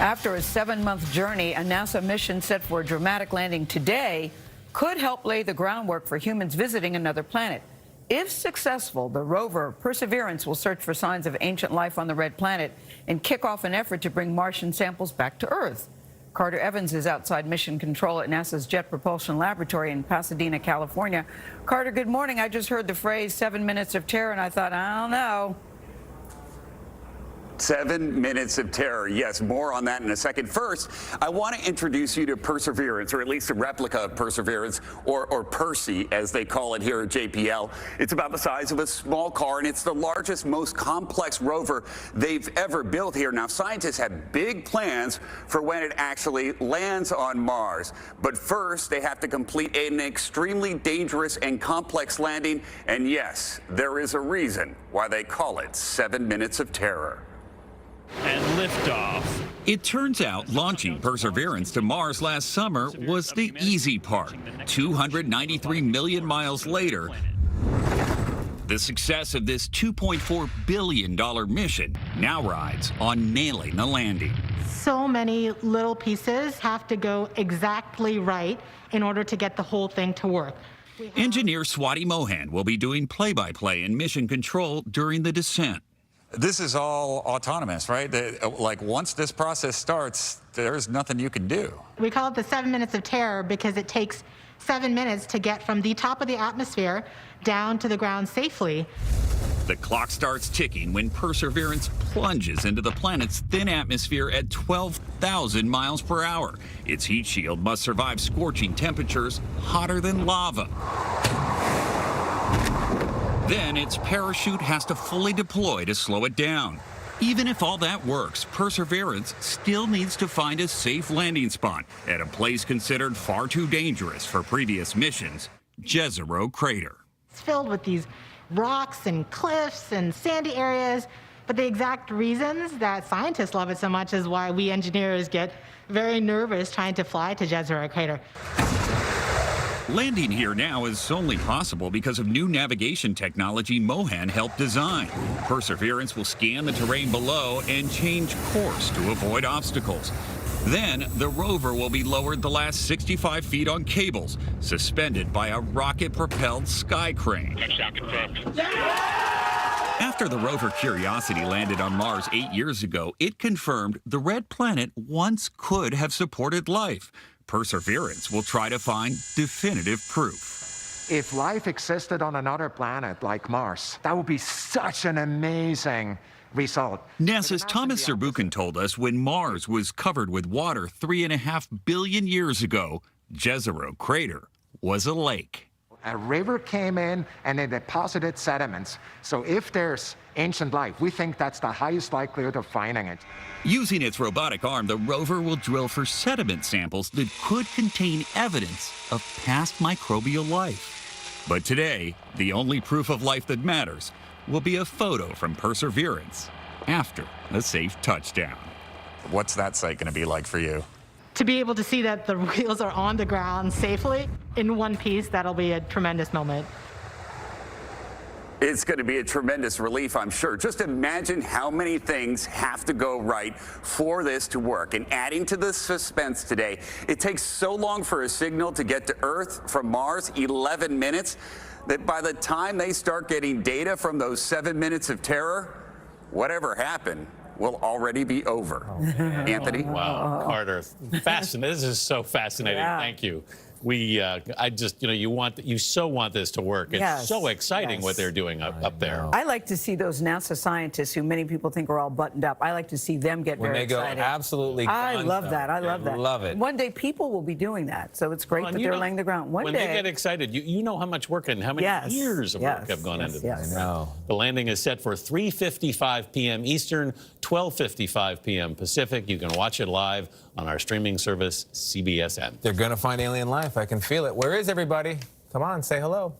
After a 7-month journey, a NASA mission set for a dramatic landing today could help lay the groundwork for humans visiting another planet. If successful, the rover Perseverance will search for signs of ancient life on the red planet and kick off an effort to bring Martian samples back to Earth. Carter Evans is outside mission control at NASA's Jet Propulsion Laboratory in Pasadena, California. Carter, good morning. I just heard the phrase 7 minutes of terror, and I thought, I don't know. 7 minutes of terror. Yes, more on that in a second. First, I want to introduce you to Perseverance, or at least a replica of Perseverance, or Percy, as they call it here at JPL. It's about the size of a small car, and it's the largest, most complex rover they've ever built here. Now, scientists have big plans for when it actually lands on Mars. But first, they have to complete an extremely dangerous and complex landing. And yes, there is a reason why they call it 7 minutes of terror. And liftoff. It turns out launching Perseverance to Mars last summer was the easy part. 293 million miles later, the success of this $2.4 billion mission now rides on nailing the landing. So many little pieces have to go exactly right in order to get the whole thing to work. Engineer Swati Mohan will be doing play-by-play and mission control during the descent. This is all autonomous, right? Like, once this process starts, there's nothing you can do. We call it the 7 minutes of terror because it takes 7 minutes to get from the top of the atmosphere down to the ground safely. The clock starts ticking when Perseverance plunges into the planet's thin atmosphere at 12,000 miles per hour. Its heat shield must survive scorching temperatures hotter than lava. Then its parachute has to fully deploy to slow it down. Even if all that works, Perseverance still needs to find a safe landing spot at a place considered far too dangerous for previous missions, Jezero Crater. It's filled with these rocks and cliffs and sandy areas, but the exact reasons that scientists love it so much is why we engineers get very nervous trying to fly to Jezero Crater. Landing here now is only possible because of new navigation technology Mohan helped design. Perseverance will scan the terrain below and change course to avoid obstacles. Then, the rover will be lowered the last 65 feet on cables, suspended by a rocket-propelled sky crane. Touchdown confirmed. After the rover Curiosity landed on Mars 8 years ago, it confirmed the red planet once could have supported life. Perseverance will try to find definitive proof. If life existed on another planet like Mars, that would be such an amazing result. NASA's Thomas Zurbuchen told us when Mars was covered with water 3.5 billion years ago, Jezero Crater was a lake. A river came in and it deposited sediments. So if there's ancient life, we think that's the highest likelihood of finding it. Using its robotic arm, the rover will drill for sediment samples that could contain evidence of past microbial life. But today, the only proof of life that matters will be a photo from Perseverance after a safe touchdown. What's that site going to be like for you? To be able to see that the wheels are on the ground safely in one piece, that'll be a tremendous moment. It's going to be a tremendous relief, I'm sure. Just imagine how many things have to go right for this to work. And adding to the suspense today, it takes so long for a signal to get to Earth from Mars, 11 minutes, that by the time they start getting data from those 7 minutes of terror, whatever happened will already be over. Anthony? Wow, Carter, fascinating. This is so fascinating. Yeah. Thank you. I just, you so want this to work. It's Yes, so exciting yes. what they're doing up there. I like to see those NASA scientists who many people think are all buttoned up. I like to see them get When very they go excited. absolutely I love gonzo. that. I love Yeah, that. love it. One day people will be doing that. So it's great Well, that and they're laying the ground. One when day. they get excited, you know how much work and how many Yes, years of work yes, have gone yes, into yes. this. I know. The landing is set for 3:55 p.m. Eastern, 12:55 p.m. Pacific. You can watch it live on our streaming service, CBSN. They're going to find alien life. I can feel it. Where is everybody? Come on, say hello.